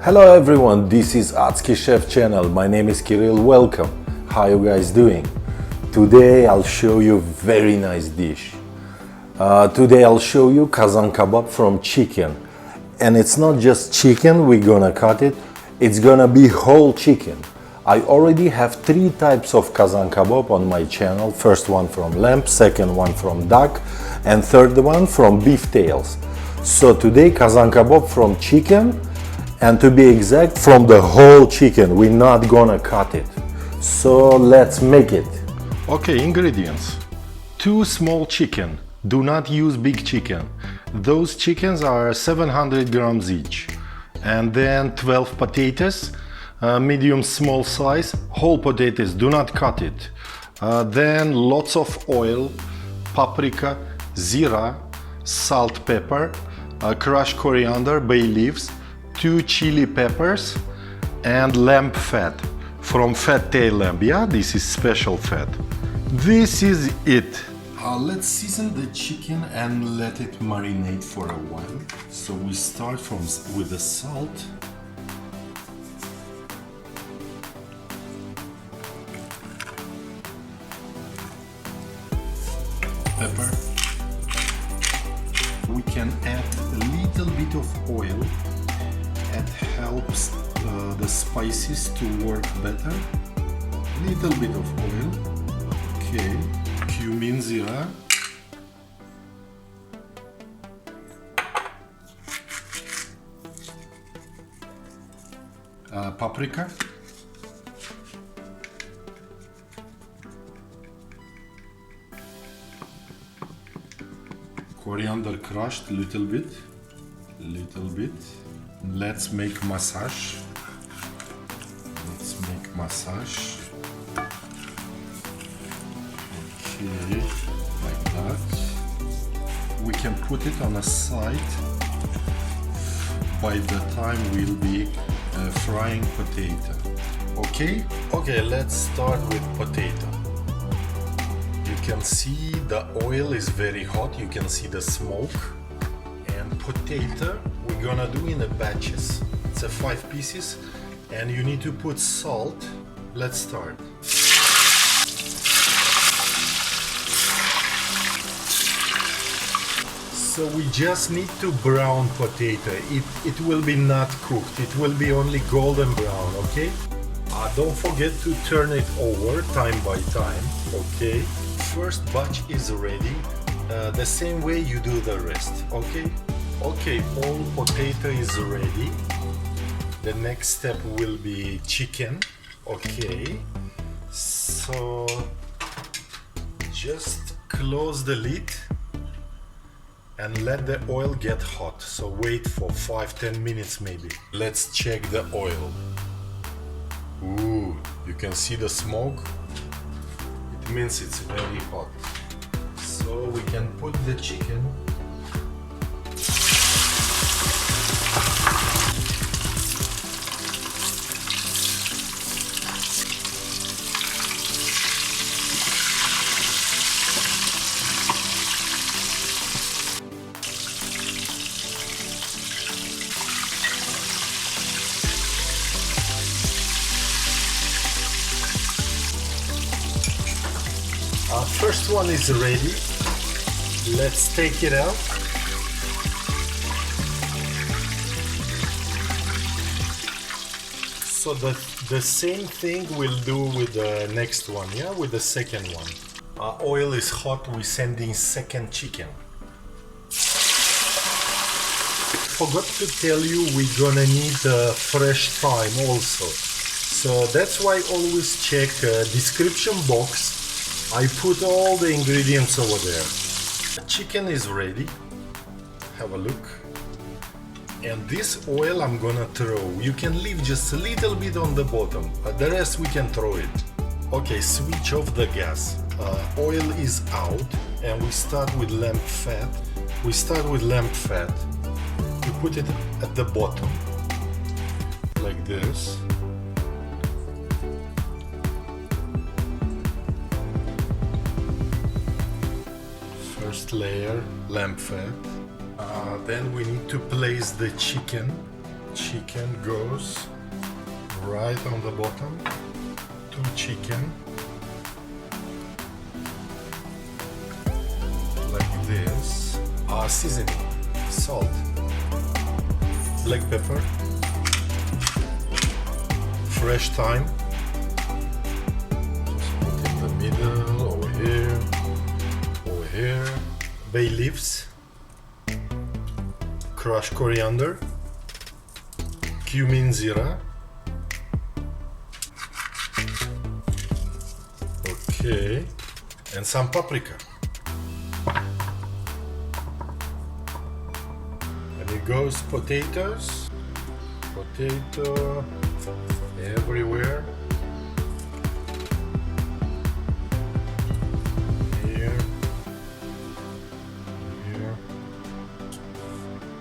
Hello everyone, this is Atski Chef channel. My name is Kirill. Welcome. How you guys doing? Today I'll show you very nice dish. Today I'll show you Kazan kebab from chicken. And it's not just chicken we're gonna cut it. It's gonna be whole chicken. I already have 3 types of Kazan kebab on my channel. First one from lamb, second one from duck, and third one from beef tails. So today Kazan kebab from chicken, and to be exact, from the whole chicken. We're not gonna cut it. So let's make it. Okay, ingredients. 2 small chicken. Do not use big chicken. Those chickens are 700 grams each. And then 12 potatoes, medium small size, whole potatoes, do not cut it. Then lots of oil, paprika, zira, salt, pepper, crushed coriander, bay leaves, 2 chili peppers, and lamb fat from fat tail lamb. Yeah, this is special fat. This is it. Let's season the chicken and let it marinate for a while. So we start with the salt, pepper. We can add a little bit of oil. It helps the spices to work better. Little bit of oil. Okay. Cumin, zira. Paprika. Coriander crushed little bit. Let's make massage. Okay, like that. We can put it on a side. By the time we'll be frying potato. Okay, let's start with potato. You can see the oil is very hot. You can see the smoke. And potato we're gonna do in a batches. It's a 5 pieces, and you need to put salt. Let's start. So we just need to brown potato. It will be not cooked. It will be only golden brown. Okay. Don't forget to turn it over time by time. Okay. First batch is ready. The same way you do the rest. Okay. Okay, all potato is ready. The next step will be chicken. Okay, so just close the lid and let the oil get hot. So wait for 5-10 minutes maybe. Let's check the oil. Ooh, you can see the smoke. It means it's very hot. So we can put the chicken. First one is ready. Let's take it out. So the same thing we'll do with the next one, yeah, with the second one. Oil is hot, we're sending second chicken. Forgot to tell you we're gonna need fresh thyme also. So that's why always check description box. I put all the ingredients over there. The chicken is ready. Have a look. And this oil I'm gonna throw. You can leave just a little bit on the bottom, but the rest we can throw it. Okay, switch off the gas. Oil is out, and we start with lamb fat. We put it at the bottom, like this. First layer, lamb fat. Then we need to place the chicken Chicken goes right on the bottom. 2 chicken. Like this. Seasoning. Salt. Black pepper. Fresh thyme. Just put in the middle, over here. Over here. Bay leaves. Crushed coriander. Cumin zira. Okay. And some paprika. And it goes potatoes. Potato everywhere. Here. Here.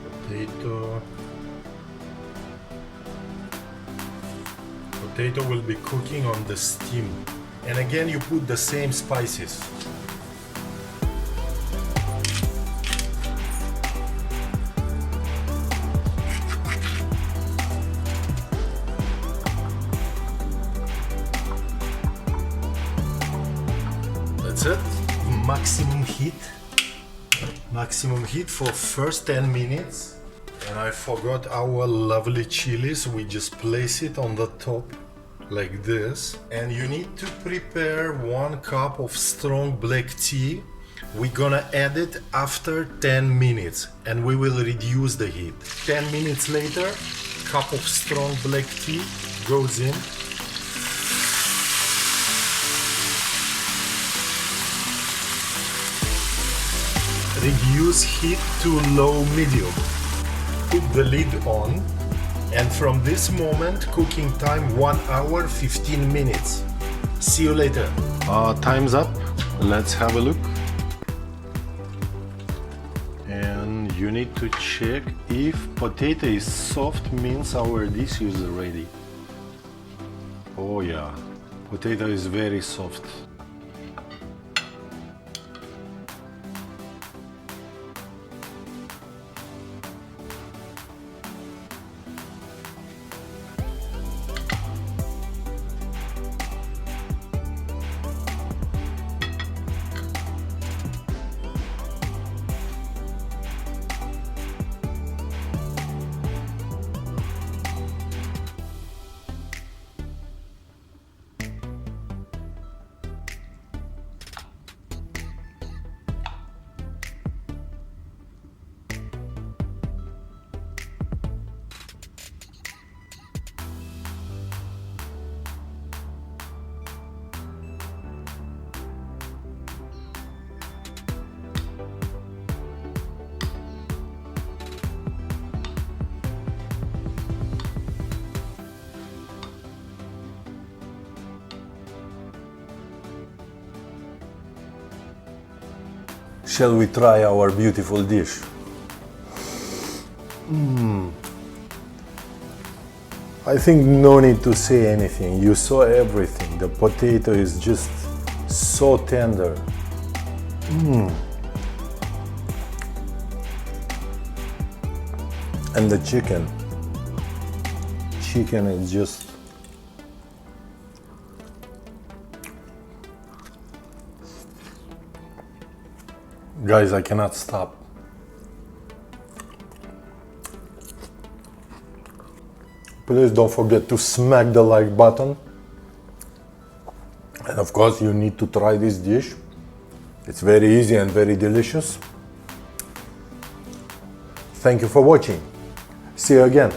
Potato. Potato will be cooking on the steam. And again, you put the same spices. That's it. Maximum heat. Maximum heat for first 10 minutes. And I forgot our lovely chilies. We just place it on the top like this. And you need to prepare 1 cup of strong black tea. We're gonna add it after 10 minutes and we will reduce the heat. 10 minutes later, cup of strong black tea goes in. Reduce heat to low medium. Put the lid on, and from this moment cooking time 1 hour 15 minutes. See you later. Time's up. Let's have a look. And you need to check if potato is soft, means our dish is ready. Oh yeah, potato is very soft. Shall we try our beautiful dish? I think no need to say anything. You saw everything. The potato is just so tender. And the chicken. Chicken is just guys, I cannot stop. Please don't forget to smack the like button. And of course, you need to try this dish. It's very easy and very delicious. Thank you for watching. See you again.